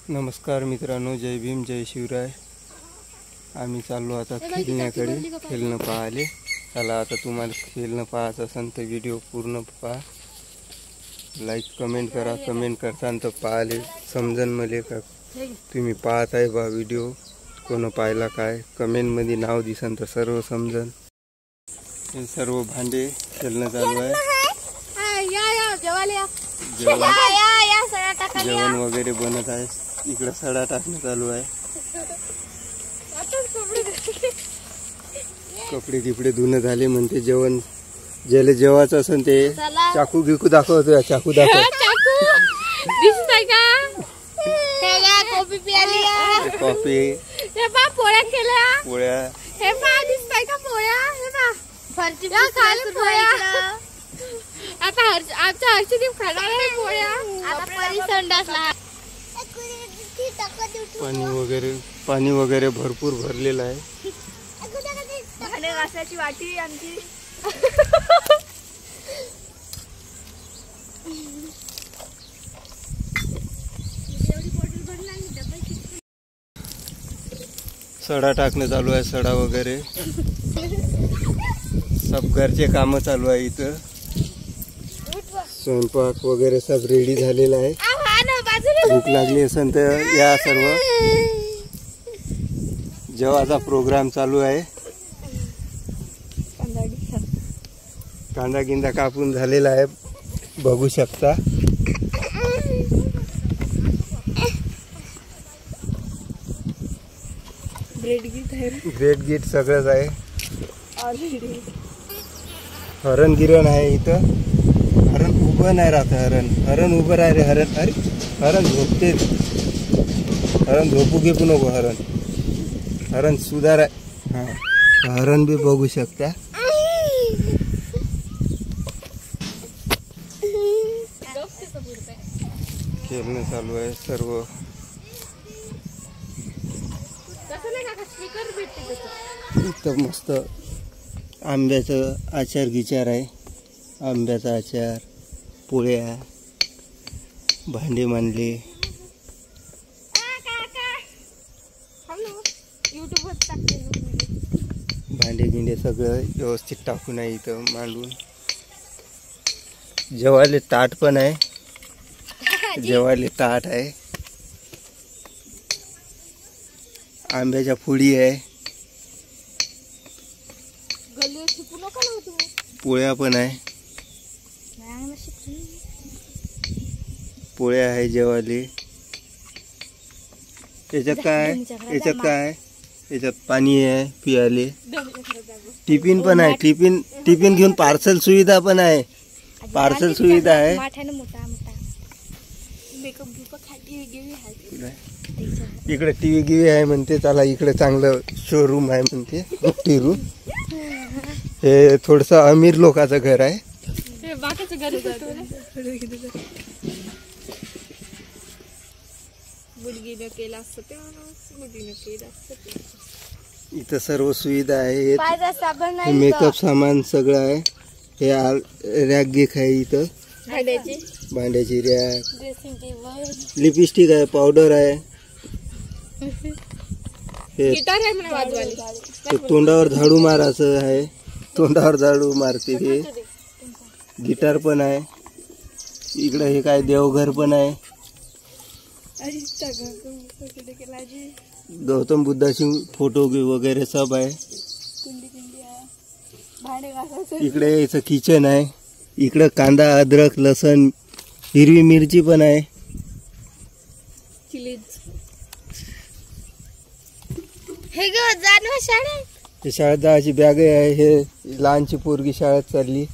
नमस्कार मित्रांनो, जय भीम जय शिवराय। आम्ही चाललो आता खेळण्याकडे, खेळणं पाहायला। चला आता तुम्हाला खेळणं पाहायचं असेल तर व्हिडिओ पूर्ण पहा, लाईक कमेंट करा। कमेंट करताना तर पाहायला समजन मले का तुम्ही पाहत आहे बा व्हिडिओ, कोण पाहिला काय कमेंटमध्ये नाव दिसन तर सर्व समजन। हे सर्व भांडे खेळणं चालू आहे, जेवण वगैरे बनत आहे। इकडे सडा टाकणं चालू आहे, कपडे गिपडे धुणं झाले म्हणते। जेवण ज्याला जेवायचं असेल ते चाकू गिकू दाखवतो, चाकू दाखव। दिसतंय का? कॉफी प्याली, कॉफी, हे बा पोळ्या केल्या, पोळ्या, हे बा दिसतंय का पोळ्या? हे बा फरची खाली पोळ्या। आता आमच्या हर्षदीप खाणार आहे पोळ्या। आता परी संडासला पाणी वगैरे भरपूर भरलेलं आहे। भांडे घासायची वाटी आमची। सडा टाकणं चालू आहे, सडा वगैरे सब घरचे काम चालू आहे। इथं स्वयंपाक वगैरे सब रेडी झालेला आहे। भूक लागली असेल तर या, सर्व जेवायचा प्रोग्राम चालू आहे। कांदा गिंदा कापून झालेला आहे, बघू शकता। ग्रेट गीट सगळंच आहे। हरण गिरण आहे इथं, हरण उभं नाही राहत, हरण उभं राह रे हरण। अरे हरण झोपते, हरण झोपू घेऊ नको, हरण सुधार आहे। हरण बी बघू शकता। खेळणं चालू आहे सर्व। इथं मस्त आंब्याचं आचार गिचार आहे, आंब्याचा आचार, पोळ्या, भांडे मांडले। भांडे गिंडे सगळं व्यवस्थित टाकून आहे इथं मांडून। जेवायला ताट पण आहे, जेवायला ताट आहे। आंब्याच्या फुडी आहे, पोळ्या पण आहे, पोळ्या आहे जेवायला। याच्यात काय, याच्यात काय, याच्यात पाणी आहे पियाले। टिफिन पण आहे, टिफिन घेऊन पार्सल सुविधा पण आहे, पार्सल सुविधा आहे। इकडे टीव्ही गिवी आहे म्हणते, चला इकडे चांगलं शोरूम आहे म्हणते, मोठी रूम। हे थोडस अमीर लोकांचं घर आहे। इथं सर्व सुविधा आहे, मेकअप सामान सगळं आहे। हे रॅक गिक आहे इथं, भांड्याची रॅक, लिपस्टिक आहे, पावडर आहे। हे तोंडावर झाडू मारायचं आहे, तोंडावर झाडू मारते ते। गिटार पण आहे इकडे। हे काय देवघर पण आहे, गौतम बुद्धाची फोटो वगैरे सब आहे। इकडे याचं किचन आहे, इकडे कांदा, अद्रक, लसण, हिरवी मिरची पण आहे। हे शाळेत शाळेत जायची बॅग आहे। हे लहानची पोरगी शाळेत चालली।